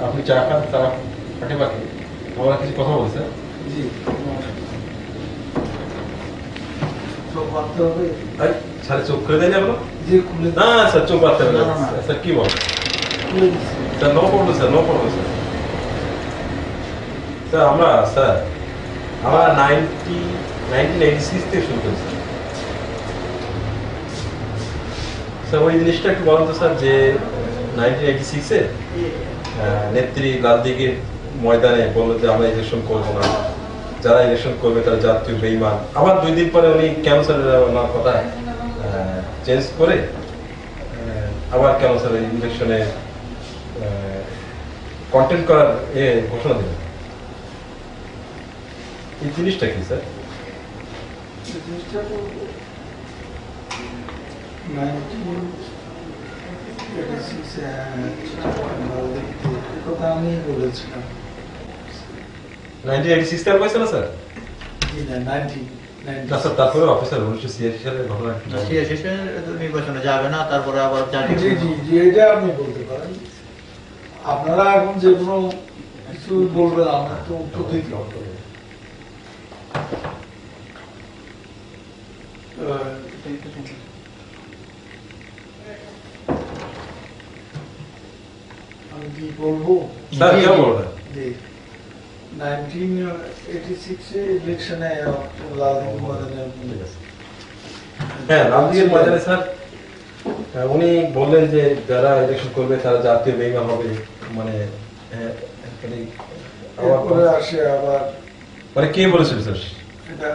আপনি চা খান, চা পাখি পাখি আমরা কিছু কথা বলছে। জি চোখ বাঁধতে হবে। স্যার চোখ খুলে দেয়নি আপনার? জি খুলে না স্যার চোখ বাঁধতে হবে না, না। না, না। স্যার কি বলেন? খুলে দিচ্ছি। Sir no problem sir, no problem sir. Sir আমরা 1986 থেকে শুরু করেছি স্যার। ওই জিনিসটা একটু বলেন তো স্যার, যে 1986-এ নেত্রী লাল দিঘির ময়দানে বললো যে আমরা ইলেকশন করবো না, যারা ইলেকশন করবে তারা জাতীয় বেঈমান। আবার 2 দিন পরে উনি কেন স্যার ওনার কথা চেঞ্জ করে আবার কেন স্যার ইলেকশনে কন্টেন্ট করার ঘোষণা দিলেন? এই জিনিসটা কি স্যার? এই জিনিসটা তো 1986 কথা আমি বলেছিলাম। 1986 তে বলছেন না স্যার? জি না 1990 না স্যার, তারপরে অফিসার 1986 সালের ঘটনা একটু বলুন। নির্বাচনে যাবে না, তারপরে আবার জি জি জি এটা আপনি বলতে পারেন। আপনারা এখন যে কোনো কিছু বলবেন আমার তো উত্তর দিতে হবে। আমি কি বলবো? স্যার কি বলবেন? জি 1986 এ ইলেকশনে লালদিঘি ময়দানে হ্যাঁ, লালদিঘির ময়দানে স্যার উনি বললেন যে যারা ইলেকশন করবে তারা জাতীয় বেঈমান হবে। মানে এরপরে আসে আবার মানে কে বলেছিল স্যার? এটা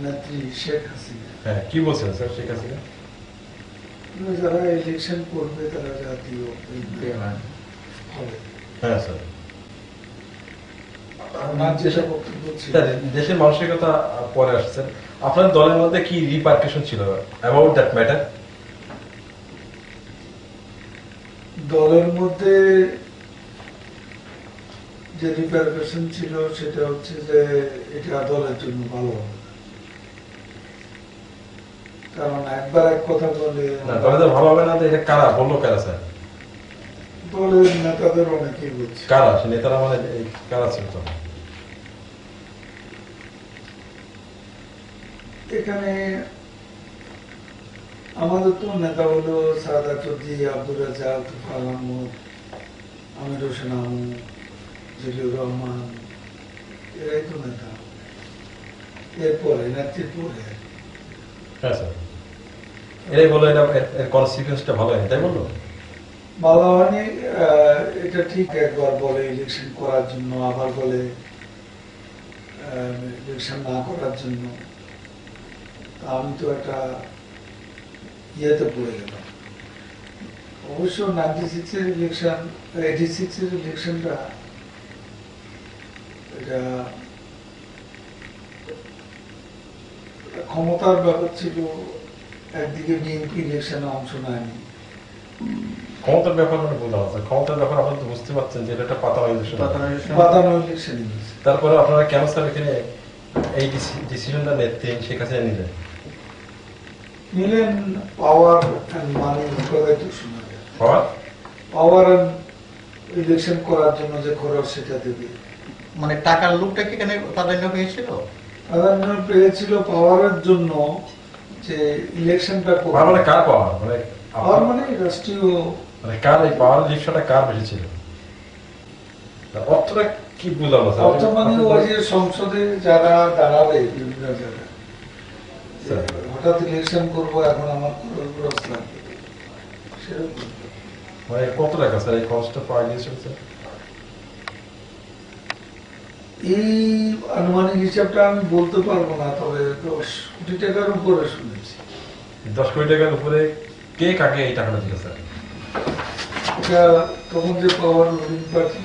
নেত্রী শেখ হাসিনা। হ্যাঁ, কি বলছেন স্যার শেখ হাসিনা? যারা ইলেকশন করবে তারা জাতীয় বেঈমান হবে। হ্যাঁ স্যার। আমার যেটা বক্তব্য ছিল, স্যার দেশের মানুষের কথা পরে আসছে। আপনার দলের মধ্যে কি রিপারকেশন ছিল অ্যাবাউট দ্যাট ম্যাটার? দলের মধ্যে যে রিপারকেশন ছিল সেটা হচ্ছে যে এটা দলের জন্য ভালো হবে। কারণ একবার এক কথা বলে না, দলে তো ভালো হবে না। তো এটা কারা বললো, কারা স্যার? দলের নেতাদের অনেকেই বলছে। কারা সে নেতারা? মানে কারা ছিল তো? এখানে আমাদের তো নেতা হলো সাদা চৌধুরী, আব্দুল রাজ্জাক, তুফাল আহমদ, আমির হোসেন আমু, জিলুর রহমান, এরাই তো নেতা। এরপরে নেত্রীর পরে হ্যাঁ স্যার, এটাই বললো এটা এর কনসিকুয়েন্সটা ভালো হয়, তাই বললো? ভালো হয়নি। এটা ঠিক, একবার বলে ইলেকশন করার জন্য, আবার বলে ইলেকশন না করার জন্য। আমি তো একটা ইয়েতে পড়ে গেলাম। অবশ্য 96 এর ইলেকশন, 86 এর ইলেকশনটা এটা ক্ষমতার ব্যাপার ছিল। একদিকে বিএনপি ইলেকশনে অংশ নেয়নি। ক্ষমতার ব্যাপার মানে বললাম স্যার, ক্ষমতার ব্যাপার আপনারা তো বুঝতে পারছেন যে এটা একটা পাতানো ইলেকশন। বাদানো ইলেকশন। তারপরে আপনারা কেন স্যার এখানে এই ডিসিশনটা নিতেন শেখ হাসিনা নিলেন? নিলেন পাওয়ার এন্ড মানি কথাই তো শোনা যায়। পাওয়ার এন্ড ইলেকশন করার জন্য যে খরচ সেটা দেবে। মানে টাকার লোকটা কি এখানে প্রাধান্য পেয়েছিল? প্রাধান্য পেয়েছিল পাওয়ারের জন্য, যে ইলেকশনটা মানে কার পাওয়ার? পাওয়ার মানে রাষ্ট্রীয়, মানে কার এই পাওয়ার জিনিসটা কার বেশি ছিল? অর্থটা কি বুঝলাম না স্যার। অর্থ মানে ওই যে সংসদে যারা দাঁড়াবে বিভিন্ন জায়গায়, হঠাৎ ইলেকশন করবো, এখন আমার খরচ লাগবে সেরকম। মানে কত টাকা স্যার এই কস্টটা পাওয়া গিয়েছিল স্যার? এই আনুমানিক হিসাবটা আমি বলতে পারবো না, তবে 10 কোটি টাকার উপরে শুনেছি। 10 কোটি টাকার উপরে কে কাকে এই টাকাটা দিল স্যার? এটা তখন যে পাওয়ার রুলিং পার্টি